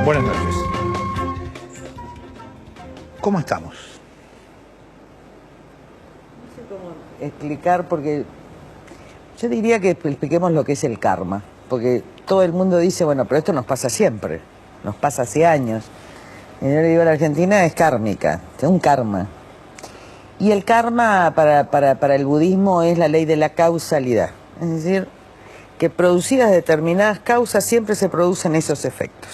Buenas noches. ¿Cómo estamos? No sé cómo explicar, porque yo diría que expliquemos lo que es el karma, porque todo el mundo dice, bueno, pero esto nos pasa siempre, nos pasa hace años. Y yo le digo, la Argentina es kármica, es un karma. Y el karma para el budismo es la ley de la causalidad, es decir, que producidas determinadas causas siempre se producen esos efectos.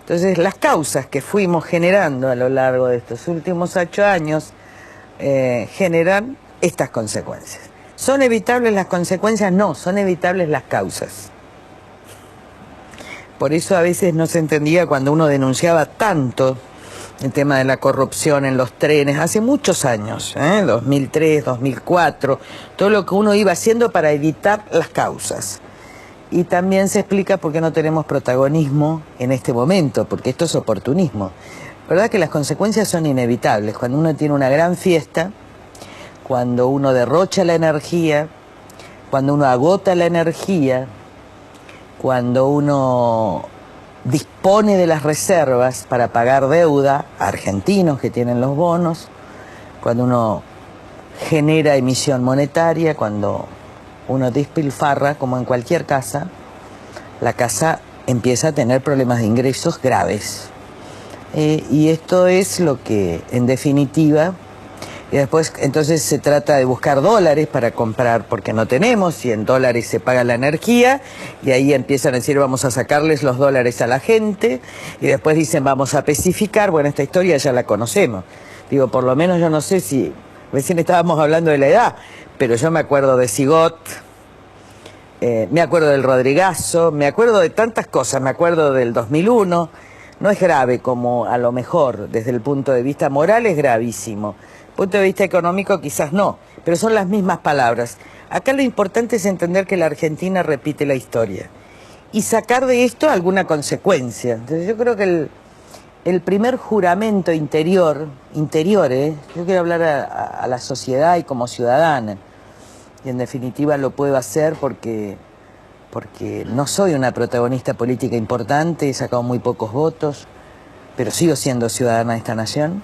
Entonces, las causas que fuimos generando a lo largo de estos últimos 8 años generan estas consecuencias. ¿Son evitables las consecuencias? No, son evitables las causas. Por eso a veces no se entendía cuando uno denunciaba tanto el tema de la corrupción en los trenes, hace muchos años, 2003, 2004, todo lo que uno iba haciendo para evitar las causas. Y también se explica por qué no tenemos protagonismo en este momento, porque esto es oportunismo. ¿Verdad que las consecuencias son inevitables? Cuando uno tiene una gran fiesta, cuando uno derrocha la energía, cuando uno agota la energía, cuando uno dispone de las reservas para pagar deuda a argentinos que tienen los bonos, cuando uno genera emisión monetaria, cuando uno despilfarra, como en cualquier casa, la casa empieza a tener problemas de ingresos graves. Y esto es lo que, en definitiva, y después entonces se trata de buscar dólares para comprar, porque no tenemos, y en dólares se paga la energía, y ahí empiezan a decir vamos a sacarles los dólares a la gente, y después dicen vamos a pacificar. Bueno, esta historia ya la conocemos. Digo, por lo menos yo no sé si, recién estábamos hablando de la edad, pero yo me acuerdo de Sigot, me acuerdo del Rodrigazo, me acuerdo de tantas cosas, me acuerdo del 2001, no es grave como a lo mejor desde el punto de vista moral es gravísimo, punto de vista económico quizás no, pero son las mismas palabras. Acá lo importante es entender que la Argentina repite la historia y sacar de esto alguna consecuencia. Entonces yo creo que el primer juramento interior, yo quiero hablar a la sociedad y como ciudadana, y en definitiva lo puedo hacer porque no soy una protagonista política importante, he sacado muy pocos votos, pero sigo siendo ciudadana de esta nación.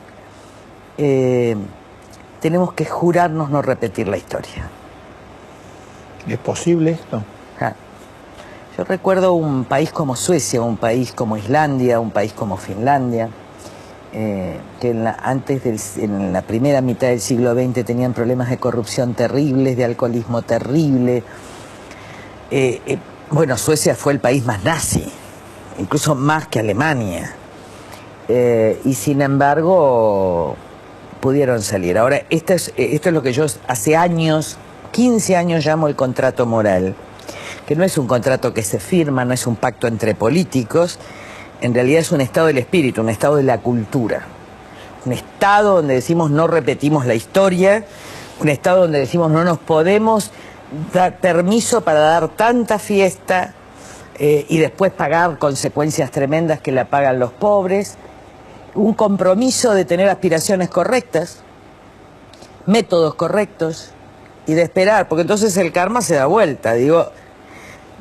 Tenemos que jurarnos no repetir la historia. ¿Es posible esto? Yo recuerdo un país como Suecia, un país como Islandia, un país como Finlandia, que en la primera mitad del siglo XX tenían problemas de corrupción terribles, de alcoholismo terrible. Bueno, Suecia fue el país más nazi, incluso más que Alemania, y sin embargo pudieron salir. Ahora, esto es lo que yo hace años, 15 años llamo el contrato moral, que no es un contrato que se firma, no es un pacto entre políticos, en realidad es un estado del espíritu, un estado de la cultura, un estado donde decimos no repetimos la historia, un estado donde decimos no nos podemos dar permiso para dar tanta fiesta y después pagar consecuencias tremendas que la pagan los pobres, un compromiso de tener aspiraciones correctas, métodos correctos y de esperar, porque entonces el karma se da vuelta. Digo,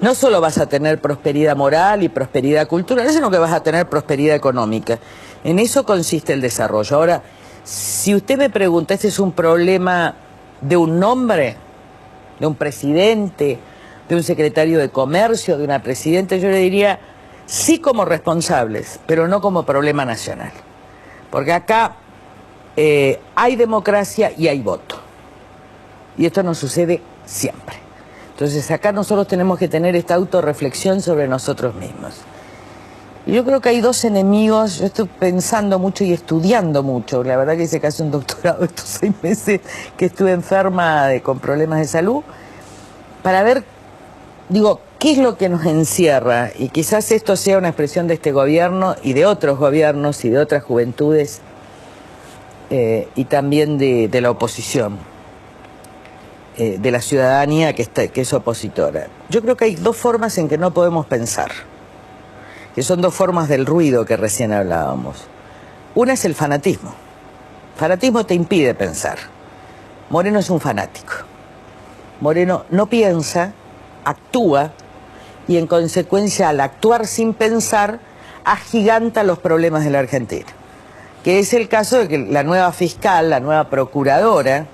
no solo vas a tener prosperidad moral y prosperidad cultural, sino que vas a tener prosperidad económica. En eso consiste el desarrollo. Ahora, si usted me pregunta, ¿este es un problema de un nombre, de un presidente, de un secretario de comercio, de una presidenta? Yo le diría, sí como responsables, pero no como problema nacional. Porque acá hay democracia y hay voto. Y esto no sucede siempre. Entonces acá nosotros tenemos que tener esta autorreflexión sobre nosotros mismos. Y yo creo que hay dos enemigos, yo estoy pensando mucho y estudiando mucho, la verdad que hice casi un doctorado estos 6 meses que estuve enferma con problemas de salud, para ver, digo, qué es lo que nos encierra, y quizás esto sea una expresión de este gobierno y de otros gobiernos y de otras juventudes y también de la oposición. De la ciudadanía que es opositora. Yo creo que hay dos formas en que no podemos pensar, que son dos formas del ruido que recién hablábamos. Una es el fanatismo. Fanatismo te impide pensar. Moreno es un fanático. Moreno no piensa, actúa, y en consecuencia al actuar sin pensar, agiganta los problemas de la Argentina. Que es el caso de que la nueva fiscal, la nueva procuradora,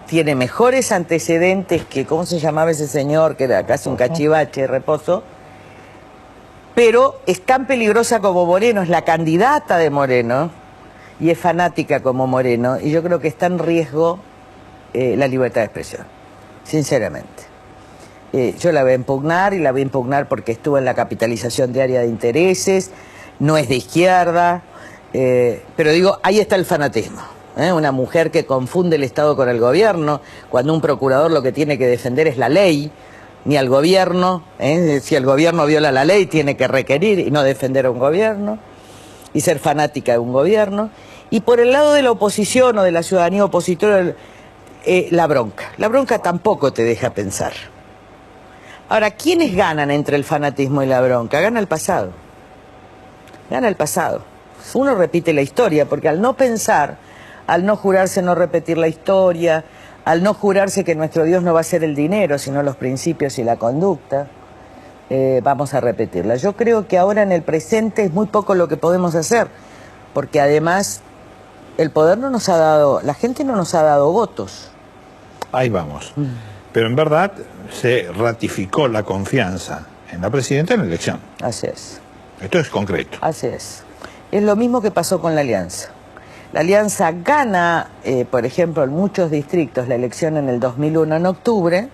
tiene mejores antecedentes que, ¿cómo se llamaba ese señor? Que era casi un cachivache, Reposo. Pero es tan peligrosa como Moreno, es la candidata de Moreno y es fanática como Moreno, y yo creo que está en riesgo la libertad de expresión, sinceramente. Yo la voy a impugnar, y la voy a impugnar porque estuvo en la capitalización diaria de intereses, no es de izquierda, pero digo, ahí está el fanatismo. Una mujer que confunde el Estado con el gobierno, cuando un procurador lo que tiene que defender es la ley, ni al gobierno, si el gobierno viola la ley tiene que requerir y no defender a un gobierno y ser fanática de un gobierno. Y por el lado de la oposición o de la ciudadanía opositora, la bronca tampoco te deja pensar. Ahora, ¿quiénes ganan entre el fanatismo y la bronca? Gana el pasado, uno repite la historia, porque al no pensar, al no jurarse no repetir la historia, al no jurarse que nuestro Dios no va a ser el dinero, sino los principios y la conducta, vamos a repetirla. Yo creo que ahora en el presente es muy poco lo que podemos hacer, porque además el poder no nos ha dado, la gente no nos ha dado votos. Ahí vamos. Pero en verdad se ratificó la confianza en la presidenta en la elección. Así es. Esto es concreto. Así es. Es lo mismo que pasó con la Alianza. La Alianza gana, por ejemplo, en muchos distritos la elección en el 2001 en octubre,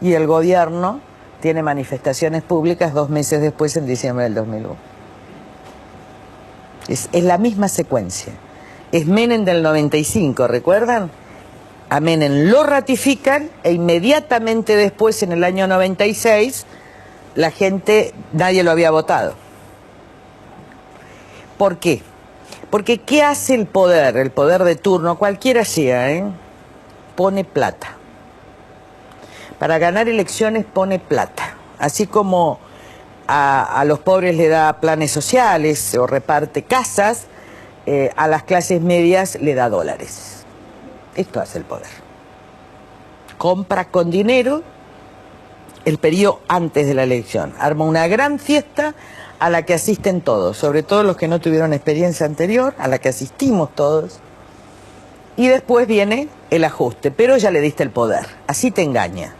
y el gobierno tiene manifestaciones públicas 2 meses después, en diciembre del 2001. Es la misma secuencia. Es Menem del 95, ¿recuerdan? A Menem lo ratifican e inmediatamente después, en el año 96, la gente, nadie lo había votado. ¿Por qué? Porque ¿qué hace el poder? El poder de turno, cualquiera sea, pone plata. Para ganar elecciones pone plata. Así como a los pobres le da planes sociales o reparte casas, a las clases medias le da dólares. Esto hace el poder. Compra con dinero el periodo antes de la elección. Arma una gran fiesta a la que asisten todos, sobre todo los que no tuvieron experiencia anterior, a la que asistimos todos, y después viene el ajuste, pero ya le diste el poder, así te engaña.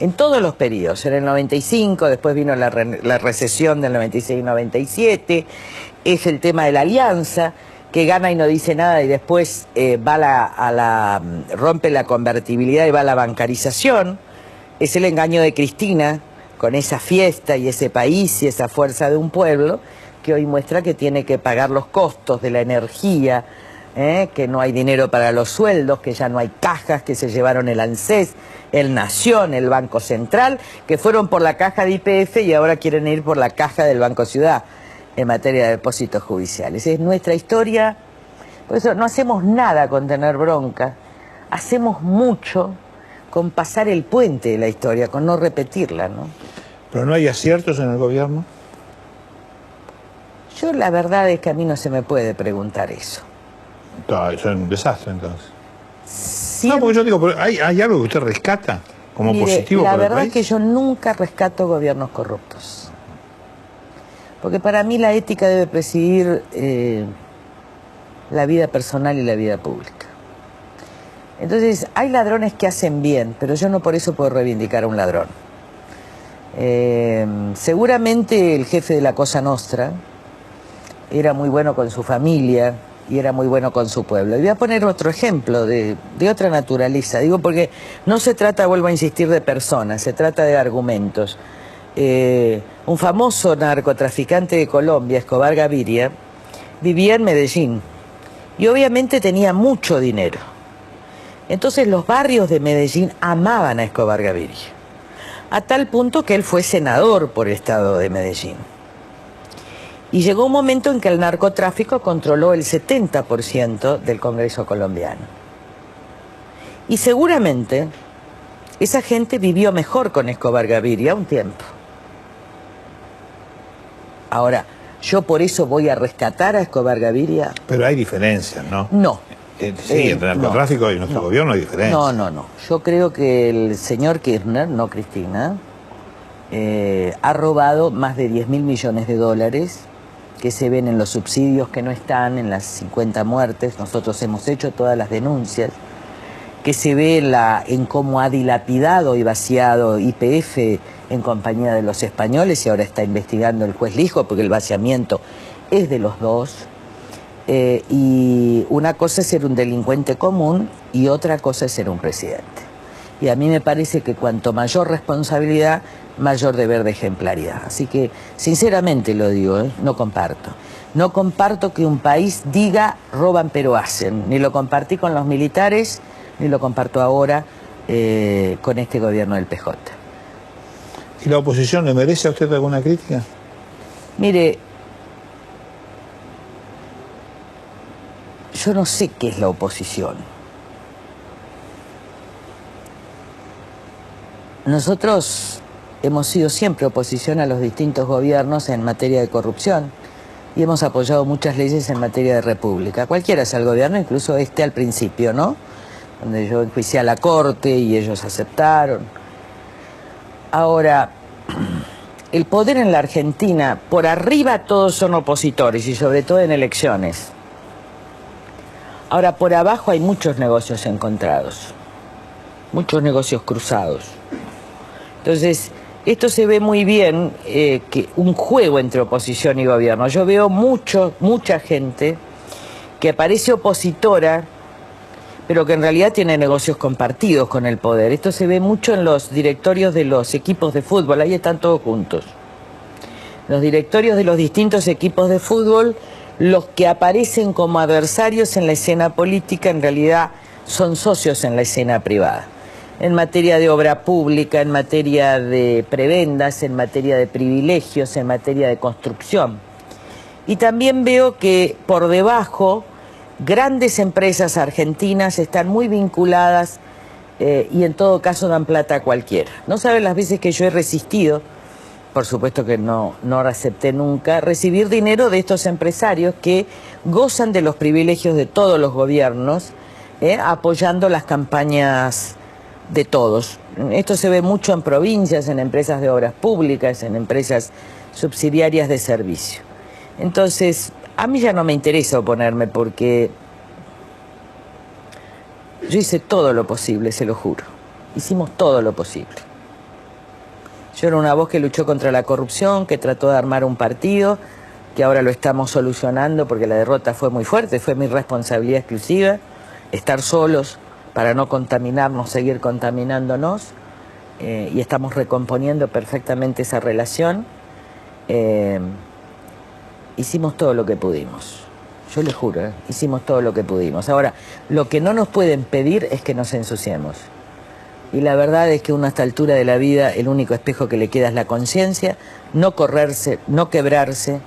En todos los periodos, en el 95, después vino la recesión del 96-97, es el tema de la Alianza, que gana y no dice nada, y después rompe la convertibilidad y va a la bancarización, es el engaño de Cristina, con esa fiesta y ese país y esa fuerza de un pueblo, que hoy muestra que tiene que pagar los costos de la energía, que no hay dinero para los sueldos, que ya no hay cajas, que se llevaron el ANSES, el Nación, el Banco Central, que fueron por la caja de YPF y ahora quieren ir por la caja del Banco Ciudad en materia de depósitos judiciales. Es nuestra historia, por eso no hacemos nada con tener bronca, hacemos mucho con pasar el puente de la historia, con no repetirla, ¿no? ¿Pero no hay aciertos en el gobierno? Yo la verdad es que a mí no se me puede preguntar eso. Es un desastre, entonces. Siempre... No, porque yo digo, ¿hay algo que usted rescata como positivo para el país? La verdad es que yo nunca rescato gobiernos corruptos. Porque para mí la ética debe presidir la vida personal y la vida pública. Entonces, hay ladrones que hacen bien, pero yo no por eso puedo reivindicar a un ladrón. Seguramente el jefe de la Cosa Nostra era muy bueno con su familia y era muy bueno con su pueblo. Y voy a poner otro ejemplo de otra naturaleza. Digo, porque no se trata, vuelvo a insistir, de personas, se trata de argumentos. Un famoso narcotraficante de Colombia, Escobar Gaviria, vivía en Medellín y obviamente tenía mucho dinero. Entonces los barrios de Medellín amaban a Escobar Gaviria, a tal punto que él fue senador por el estado de Medellín. Y llegó un momento en que el narcotráfico controló el 70% del Congreso colombiano. Y seguramente esa gente vivió mejor con Escobar Gaviria un tiempo. Ahora, ¿yo por eso voy a rescatar a Escobar Gaviria? Pero hay diferencias, ¿no? No. Sí, entre el narcotráfico y nuestro gobierno hay diferencias. No. Yo creo que el señor Kirchner, no Cristina, ha robado más de 10.000 millones de dólares, que se ven en los subsidios que no están, en las 50 muertes. Nosotros hemos hecho todas las denuncias, que se ve en cómo ha dilapidado y vaciado YPF en compañía de los españoles, y ahora está investigando el juez Lijo, porque el vaciamiento es de los dos. Y una cosa es ser un delincuente común y otra cosa es ser un presidente. Y a mí me parece que cuanto mayor responsabilidad, mayor deber de ejemplaridad. Así que, sinceramente lo digo, no comparto. No comparto que un país diga roban pero hacen. Ni lo compartí con los militares, ni lo comparto ahora con este gobierno del PJ. ¿Y la oposición le merece a usted alguna crítica? Mire, yo no sé qué es la oposición. Nosotros hemos sido siempre oposición a los distintos gobiernos en materia de corrupción y hemos apoyado muchas leyes en materia de república. Cualquiera sea el gobierno, incluso este al principio, ¿no? Donde yo enjuicié a la Corte y ellos aceptaron. Ahora, el poder en la Argentina, por arriba todos son opositores y sobre todo en elecciones. Ahora, por abajo hay muchos negocios encontrados, muchos negocios cruzados. Entonces, esto se ve muy bien, que un juego entre oposición y gobierno. Yo veo mucha gente que parece opositora, pero que en realidad tiene negocios compartidos con el poder. Esto se ve mucho en los directorios de los equipos de fútbol, ahí están todos juntos. Los directorios de los distintos equipos de fútbol, los que aparecen como adversarios en la escena política, en realidad son socios en la escena privada. En materia de obra pública, en materia de prebendas, en materia de privilegios, en materia de construcción. Y también veo que por debajo grandes empresas argentinas están muy vinculadas y en todo caso dan plata a cualquiera. No saben las veces que yo he resistido, por supuesto que no acepté nunca, recibir dinero de estos empresarios que gozan de los privilegios de todos los gobiernos, apoyando las campañas de todos. Esto se ve mucho en provincias, en empresas de obras públicas, en empresas subsidiarias de servicio. Entonces, a mí ya no me interesa oponerme porque yo hice todo lo posible, se lo juro. Hicimos todo lo posible. Yo era una voz que luchó contra la corrupción, que trató de armar un partido, que ahora lo estamos solucionando porque la derrota fue muy fuerte, fue mi responsabilidad exclusiva, estar solos para no contaminarnos, seguir contaminándonos, y estamos recomponiendo perfectamente esa relación. Hicimos todo lo que pudimos, yo les juro, hicimos todo lo que pudimos. Ahora, lo que no nos pueden pedir es que nos ensuciemos. Y la verdad es que uno a esta altura de la vida, el único espejo que le queda es la conciencia, no correrse, no quebrarse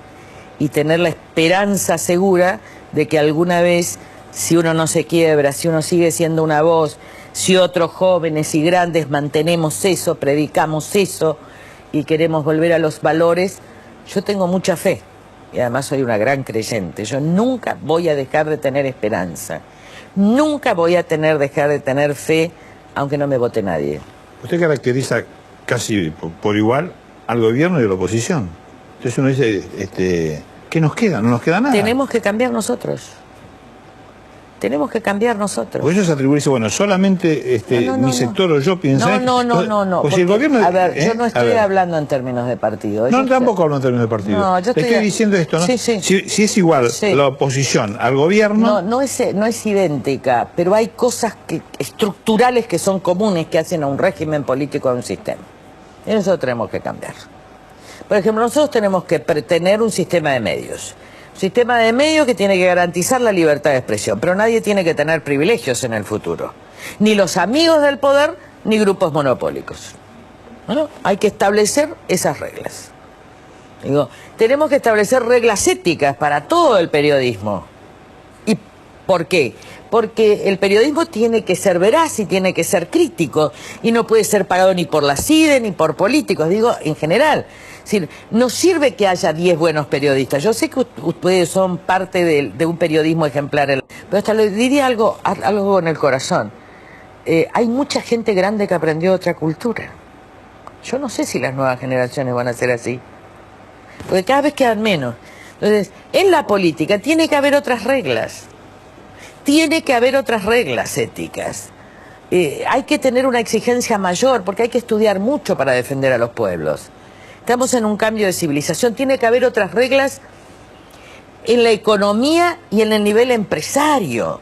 y tener la esperanza segura de que alguna vez, si uno no se quiebra, si uno sigue siendo una voz, si otros jóvenes y grandes mantenemos eso, predicamos eso y queremos volver a los valores, yo tengo mucha fe y además soy una gran creyente. Yo nunca voy a dejar de tener esperanza, nunca voy a dejar de tener fe, aunque no me vote nadie. Usted caracteriza casi por igual al gobierno y a la oposición. Entonces uno dice, ¿qué nos queda? No nos queda nada. Tenemos que cambiar nosotros. Tenemos que cambiar nosotros. O ellos atribuirse, bueno, solamente mi sector o yo pienso... No. O si el gobierno... A ver, yo no estoy hablando en términos de partido. No, tampoco hablo en términos de partido. No, yo estoy diciendo esto, ¿no? Sí. Si es igual la oposición al gobierno... No es idéntica, pero hay cosas estructurales que son comunes que hacen a un régimen político, a un sistema. Y nosotros tenemos que cambiar. Por ejemplo, nosotros tenemos que tener un sistema de medios. Sistema de medios que tiene que garantizar la libertad de expresión, pero nadie tiene que tener privilegios en el futuro. Ni los amigos del poder, ni grupos monopólicos. Bueno, hay que establecer esas reglas. Digo, tenemos que establecer reglas éticas para todo el periodismo. ¿Y por qué? Porque el periodismo tiene que ser veraz y tiene que ser crítico y no puede ser pagado ni por la CIDE ni por políticos, digo, en general. Es decir, no sirve que haya 10 buenos periodistas. Yo sé que ustedes son parte de un periodismo ejemplar, pero hasta le diría algo en el corazón. Hay mucha gente grande que aprendió otra cultura. Yo no sé si las nuevas generaciones van a ser así, porque cada vez quedan menos. Entonces, en la política tiene que haber otras reglas, tiene que haber otras reglas éticas. Hay que tener una exigencia mayor, porque hay que estudiar mucho para defender a los pueblos. Estamos en un cambio de civilización, tiene que haber otras reglas en la economía y en el nivel empresario.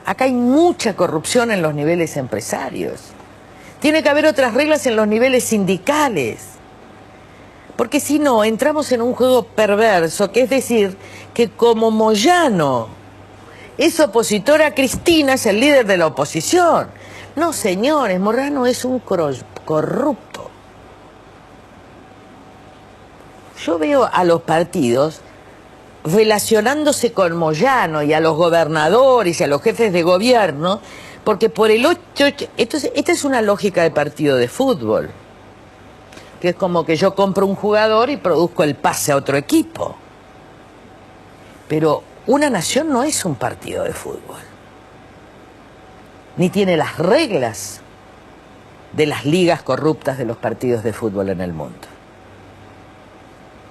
Acá hay mucha corrupción en los niveles empresarios. Tiene que haber otras reglas en los niveles sindicales. Porque si no, entramos en un juego perverso, que es decir, que como Moyano es opositor a Cristina, es el líder de la oposición. No, señores, Moyano es un corrupto. Yo veo a los partidos relacionándose con Moyano y a los gobernadores y a los jefes de gobierno, porque por el 8... Esta es una lógica de partido de fútbol, que es como que yo compro un jugador y produzco el pase a otro equipo. Pero una nación no es un partido de fútbol, ni tiene las reglas de las ligas corruptas de los partidos de fútbol en el mundo.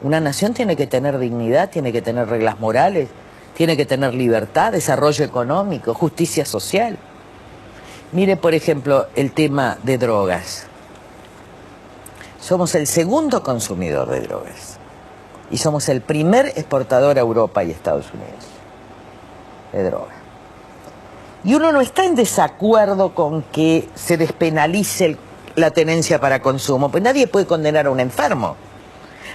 Una nación tiene que tener dignidad, tiene que tener reglas morales, tiene que tener libertad, desarrollo económico, justicia social. Mire, por ejemplo, el tema de drogas. Somos el segundo consumidor de drogas y somos el primer exportador a Europa y Estados Unidos de droga. Y uno no está en desacuerdo con que se despenalice la tenencia para consumo, pues nadie puede condenar a un enfermo,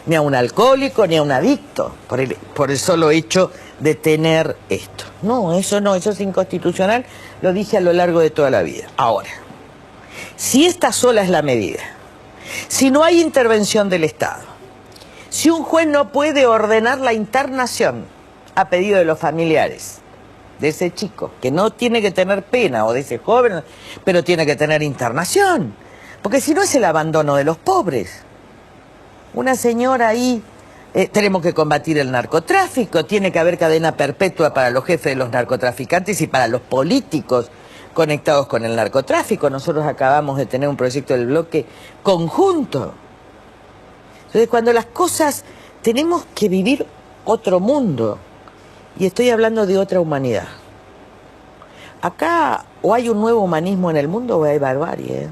ni a un alcohólico, ni a un adicto, por el solo hecho de tener esto. No, eso es inconstitucional, lo dije a lo largo de toda la vida. Ahora, si esta sola es la medida, si no hay intervención del Estado, si un juez no puede ordenar la internación a pedido de los familiares de ese chico, que no tiene que tener pena, o de ese joven, pero tiene que tener internación, porque si no es el abandono de los pobres. Una señora ahí, tenemos que combatir el narcotráfico, tiene que haber cadena perpetua para los jefes de los narcotraficantes y para los políticos conectados con el narcotráfico. Nosotros acabamos de tener un proyecto del bloque conjunto. Entonces, cuando las cosas, tenemos que vivir otro mundo, y estoy hablando de otra humanidad. Acá o hay un nuevo humanismo en el mundo o hay barbarie, ¿eh?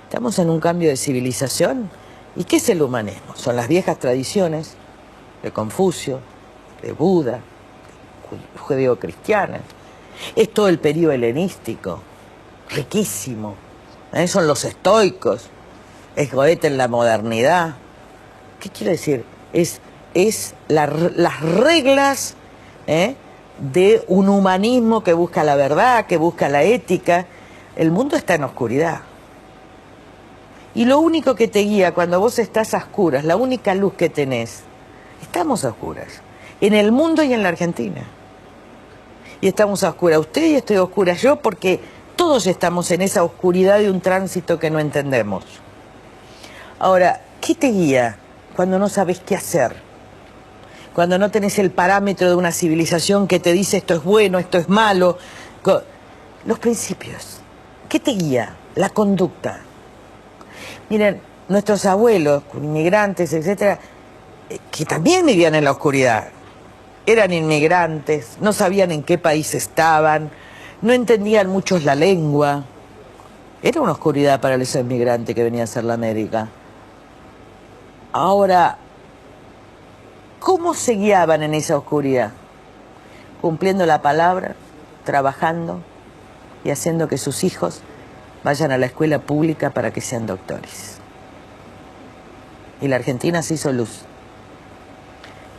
Estamos en un cambio de civilización. ¿Y qué es el humanismo? Son las viejas tradiciones de Confucio, de Buda, judeo-cristianas. Es todo el periodo helenístico, riquísimo. Son los estoicos, es Goethe en la modernidad. ¿Qué quiere decir? Las reglas de un humanismo que busca la verdad, que busca la ética. El mundo está en oscuridad. Y lo único que te guía cuando vos estás a oscuras, la única luz que tenés, estamos a oscuras, en el mundo y en la Argentina. Y estamos a oscuras usted y estoy a oscuras yo, porque todos estamos en esa oscuridad de un tránsito que no entendemos. Ahora, ¿qué te guía cuando no sabes qué hacer? Cuando no tenés el parámetro de una civilización que te dice esto es bueno, esto es malo. Los principios. ¿Qué te guía? La conducta. Miren, nuestros abuelos, inmigrantes, etcétera, que también vivían en la oscuridad, eran inmigrantes, no sabían en qué país estaban, no entendían muchos la lengua. Era una oscuridad para esos inmigrantes que venían a hacer la América. Ahora, ¿cómo se guiaban en esa oscuridad? Cumpliendo la palabra, trabajando y haciendo que sus hijos vayan a la escuela pública para que sean doctores. Y la Argentina se hizo luz.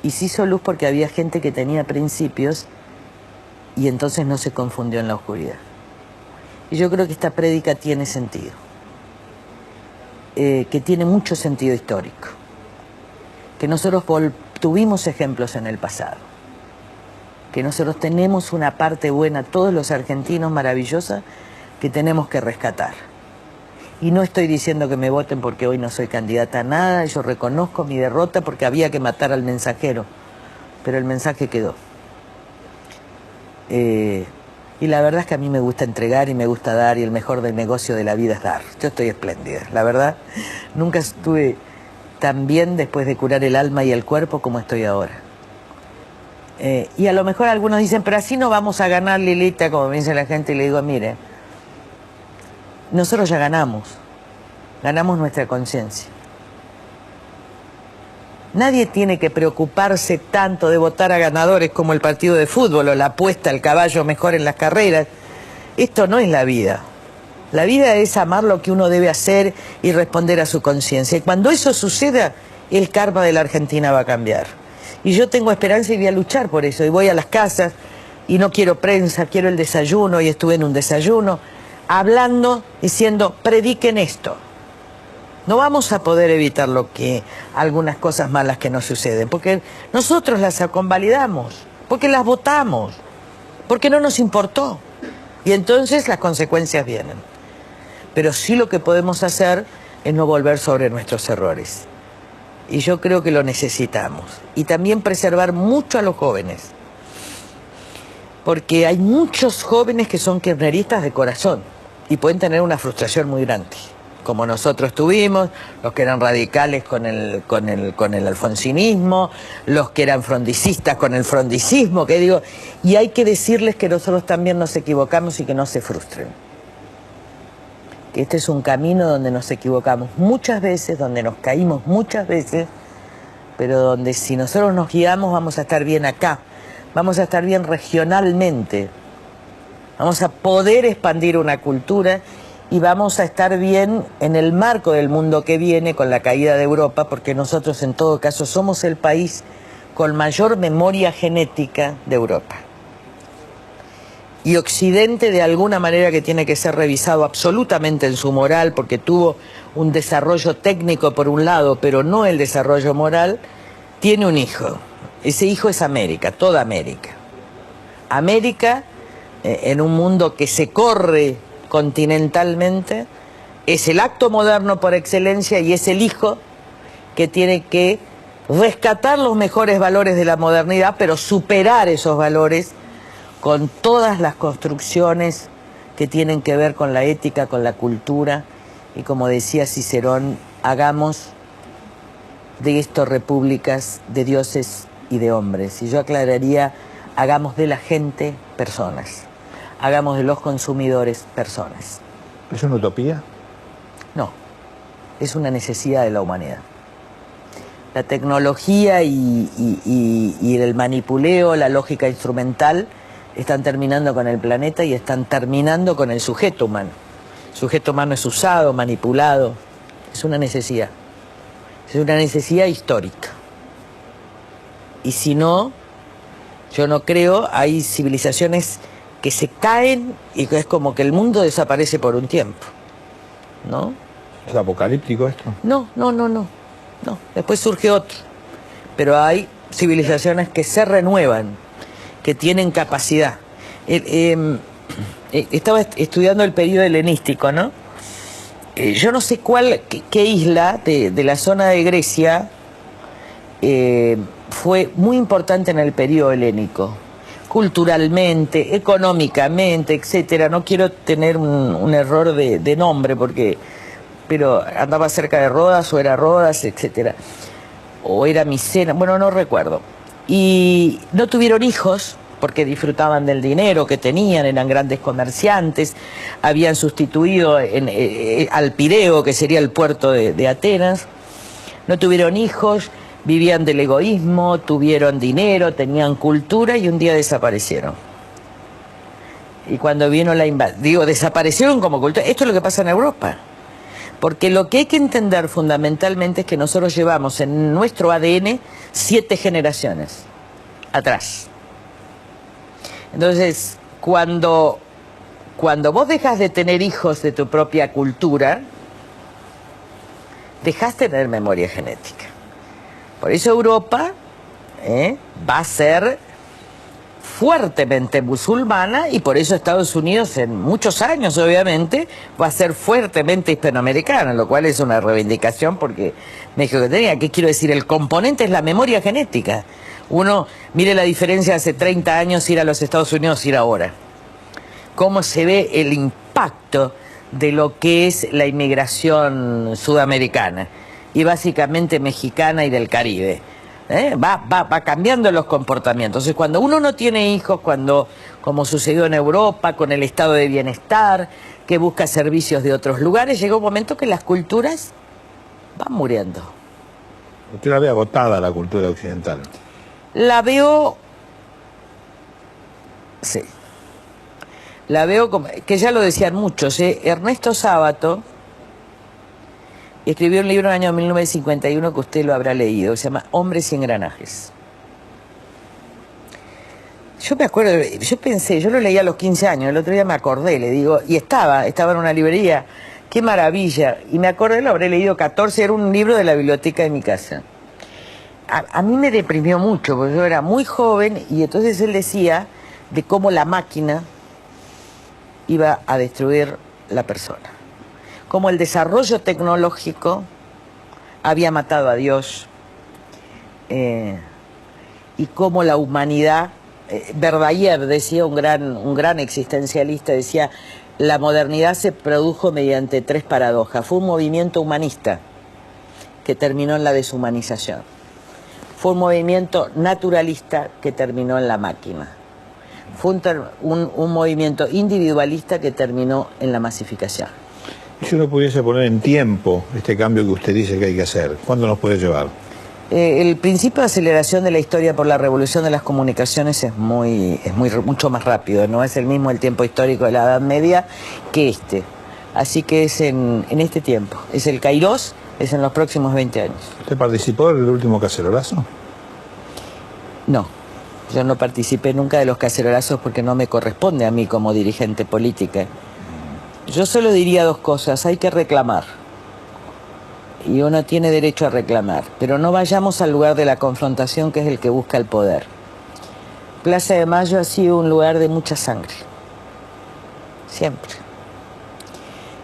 Y se hizo luz porque había gente que tenía principios y entonces no se confundió en la oscuridad. Y yo creo que esta prédica tiene sentido. Que tiene mucho sentido histórico. Que nosotros tuvimos ejemplos en el pasado. Que nosotros tenemos una parte buena, todos los argentinos, maravillosa, que tenemos que rescatar. Y no estoy diciendo que me voten porque hoy no soy candidata a nada, yo reconozco mi derrota porque había que matar al mensajero, pero el mensaje quedó. Y la verdad es que a mí me gusta entregar y me gusta dar, y el mejor del negocio de la vida es dar. Yo estoy espléndida, la verdad. Nunca estuve tan bien después de curar el alma y el cuerpo como estoy ahora. Y a lo mejor algunos dicen, pero así no vamos a ganar, Lilita, como me dice la gente, y le digo, mire, nosotros ya ganamos nuestra conciencia. Nadie tiene que preocuparse tanto de votar a ganadores como el partido de fútbol o la apuesta al caballo mejor en las carreras. Esto no es la vida. La vida es amar lo que uno debe hacer y responder a su conciencia. Y cuando eso suceda, el karma de la Argentina va a cambiar. Y yo tengo esperanza y voy a luchar por eso. Y voy a las casas y no quiero prensa, quiero el desayuno. Y estuve en un desayuno hablando, diciendo, prediquen esto. No vamos a poder evitar algunas cosas malas que nos suceden, porque nosotros las convalidamos, porque las votamos, porque no nos importó. Y entonces las consecuencias vienen. Pero sí lo que podemos hacer es no volver sobre nuestros errores. Y yo creo que lo necesitamos. Y también preservar mucho a los jóvenes. Porque hay muchos jóvenes que son kirchneristas de corazón y pueden tener una frustración muy grande. Como nosotros tuvimos, los que eran radicales con el alfonsinismo, los que eran frondicistas con el frondicismo, que digo, y hay que decirles que nosotros también nos equivocamos y que no se frustren. Que este es un camino donde nos equivocamos muchas veces, donde nos caímos muchas veces, pero donde si nosotros nos guiamos vamos a estar bien acá, vamos a estar bien regionalmente, vamos a poder expandir una cultura y vamos a estar bien en el marco del mundo que viene con la caída de Europa, porque nosotros en todo caso somos el país con mayor memoria genética de Europa. Y Occidente de alguna manera que tiene que ser revisado absolutamente en su moral, porque tuvo un desarrollo técnico por un lado, pero no el desarrollo moral, tiene un hijo. Ese hijo es América, toda América. América, en un mundo que se corre continentalmente, es el acto moderno por excelencia y es el hijo que tiene que rescatar los mejores valores de la modernidad, pero superar esos valores con todas las construcciones que tienen que ver con la ética, con la cultura, y como decía Cicerón, hagamos de esto repúblicas de dioses y de hombres. Y yo aclararía, hagamos de la gente personas. Hagamos de los consumidores personas. ¿Es una utopía? No, es una necesidad de la humanidad. La tecnología y el manipuleo, la lógica instrumental, están terminando con el planeta y están terminando con el sujeto humano. El sujeto humano es usado, manipulado, es una necesidad. Es una necesidad histórica. Y si no, yo no creo, hay civilizaciones que se caen y que es como que el mundo desaparece por un tiempo, ¿no? ¿Es apocalíptico esto? No. Después surge otro. Pero hay civilizaciones que se renuevan, que tienen capacidad. Estaba estudiando el periodo helenístico, ¿no? Yo no sé qué isla de la zona de Grecia fue muy importante en el periodo helénico. Culturalmente, económicamente, etcétera. No quiero tener un error de nombre, pero andaba cerca de Rodas, o era Rodas, etcétera. O era Micena, bueno, no recuerdo. Y no tuvieron hijos, porque disfrutaban del dinero que tenían, eran grandes comerciantes, habían sustituido al Pireo, que sería el puerto de Atenas. No tuvieron hijos, vivían del egoísmo, tuvieron dinero, tenían cultura y un día desaparecieron. Y cuando vino la invasión, desaparecieron como cultura. Esto es lo que pasa en Europa. Porque lo que hay que entender fundamentalmente es que nosotros llevamos en nuestro ADN 7 generaciones atrás. Entonces, cuando vos dejas de tener hijos de tu propia cultura, dejás de tener memoria genética. Por eso Europa va a ser fuertemente musulmana y por eso Estados Unidos en muchos años obviamente va a ser fuertemente hispanoamericana, lo cual es una reivindicación porque México que tenía, ¿qué quiero decir? El componente es la memoria genética. Uno, mire la diferencia hace 30 años ir a los Estados Unidos, ir ahora. cómo se ve el impacto de lo que es la inmigración sudamericana y básicamente mexicana y del Caribe. Va cambiando los comportamientos. Entonces, cuando uno no tiene hijos, cuando, como sucedió en Europa, con el estado de bienestar, que busca servicios de otros lugares, llega un momento que las culturas van muriendo. Usted la ve agotada, la cultura occidental. La veo... Sí. La veo como... que ya lo decían muchos, Ernesto Sábato escribió un libro en el año 1951 que usted lo habrá leído, se llama Hombres y Engranajes. Yo me acuerdo, yo pensé, yo lo leí a los 15 años, el otro día me acordé, le digo, y estaba en una librería, qué maravilla, y me acordé, lo habré leído 14, era un libro de la biblioteca de mi casa. A mí me deprimió mucho, porque yo era muy joven, y entonces él decía de cómo la máquina iba a destruir la persona. Cómo el desarrollo tecnológico había matado a Dios, y cómo la humanidad, Verdaguer decía, un gran existencialista, decía, la modernidad se produjo mediante 3 paradojas. Fue un movimiento humanista que terminó en la deshumanización. Fue un movimiento naturalista que terminó en la máquina. Fue un movimiento individualista que terminó en la masificación. Si uno pudiese poner en tiempo este cambio que usted dice que hay que hacer, ¿cuándo nos puede llevar? El principio de aceleración de la historia por la revolución de las comunicaciones es mucho más rápido, no es el mismo el tiempo histórico de la Edad Media que este. Así que es en este tiempo, es el Kairos, es en los próximos 20 años. ¿Usted participó del último cacerolazo? No, yo no participé nunca de los cacerolazos porque no me corresponde a mí como dirigente política. Yo solo diría 2 cosas, hay que reclamar. Y uno tiene derecho a reclamar, pero no vayamos al lugar de la confrontación, que es el que busca el poder. Plaza de Mayo ha sido un lugar de mucha sangre, siempre.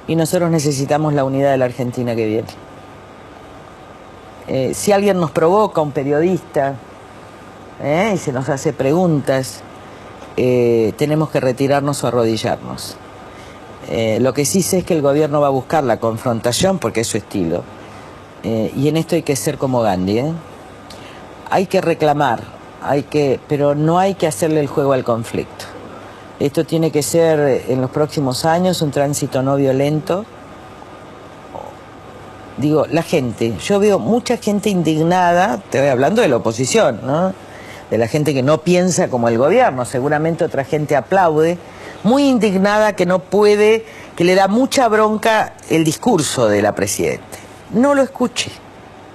Y nosotros necesitamos la unidad de la Argentina que viene. Si alguien nos provoca, un periodista, y se nos hace preguntas, tenemos que retirarnos o arrodillarnos. Lo que sí sé es que el gobierno va a buscar la confrontación porque es su estilo. Y en esto hay que ser como Gandhi, hay que reclamar, pero no hay que hacerle el juego al conflicto. Esto tiene que ser en los próximos años un tránsito no violento. Digo, la gente, yo veo mucha gente indignada, te voy hablando de la oposición, ¿no? De la gente que no piensa como el gobierno, seguramente otra gente aplaude, muy indignada que no puede, que le da mucha bronca el discurso de la presidenta. No lo escuche,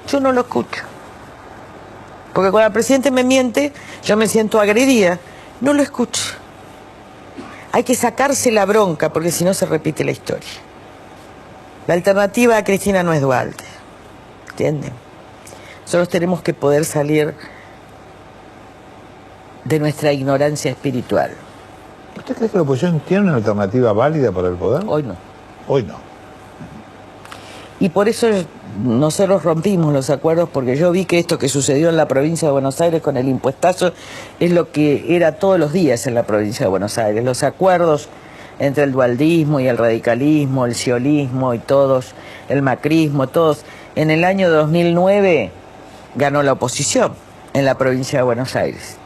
yo no lo escucho. Porque cuando el presidente me miente, yo me siento agredida. No lo escucho. Hay que sacarse la bronca, porque si no se repite la historia. La alternativa a Cristina no es Duhalde, ¿entienden? Nosotros tenemos que poder salir de nuestra ignorancia espiritual. ¿Usted cree que la oposición tiene una alternativa válida para el poder? Hoy no. Hoy no. Y por eso nosotros rompimos los acuerdos, porque yo vi que esto que sucedió en la provincia de Buenos Aires con el impuestazo es lo que era todos los días en la provincia de Buenos Aires. Los acuerdos entre el dualdismo y el radicalismo, el sciolismo y todos, el macrismo, todos. En el año 2009 ganó la oposición en la provincia de Buenos Aires.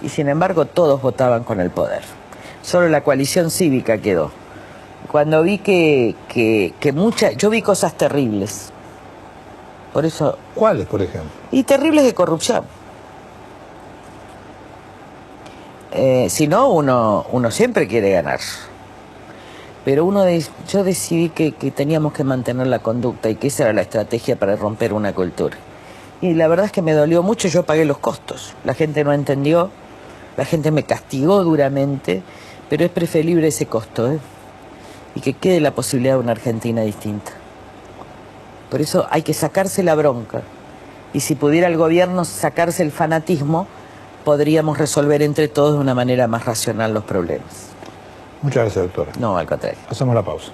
Y sin embargo todos votaban con el poder. Solo la coalición cívica quedó. Cuando vi yo vi cosas terribles. Por eso... ¿Cuáles, por ejemplo? Y terribles de corrupción. Si no, uno siempre quiere ganar. Pero yo decidí que teníamos que mantener la conducta y que esa era la estrategia para romper una cultura. Y la verdad es que me dolió mucho, yo pagué los costos. La gente no entendió, la gente me castigó duramente, pero es preferible ese costo, y que quede la posibilidad de una Argentina distinta. Por eso hay que sacarse la bronca. Y si pudiera el gobierno sacarse el fanatismo, podríamos resolver entre todos de una manera más racional los problemas. Muchas gracias, doctora. No, al contrario. Hacemos la pausa.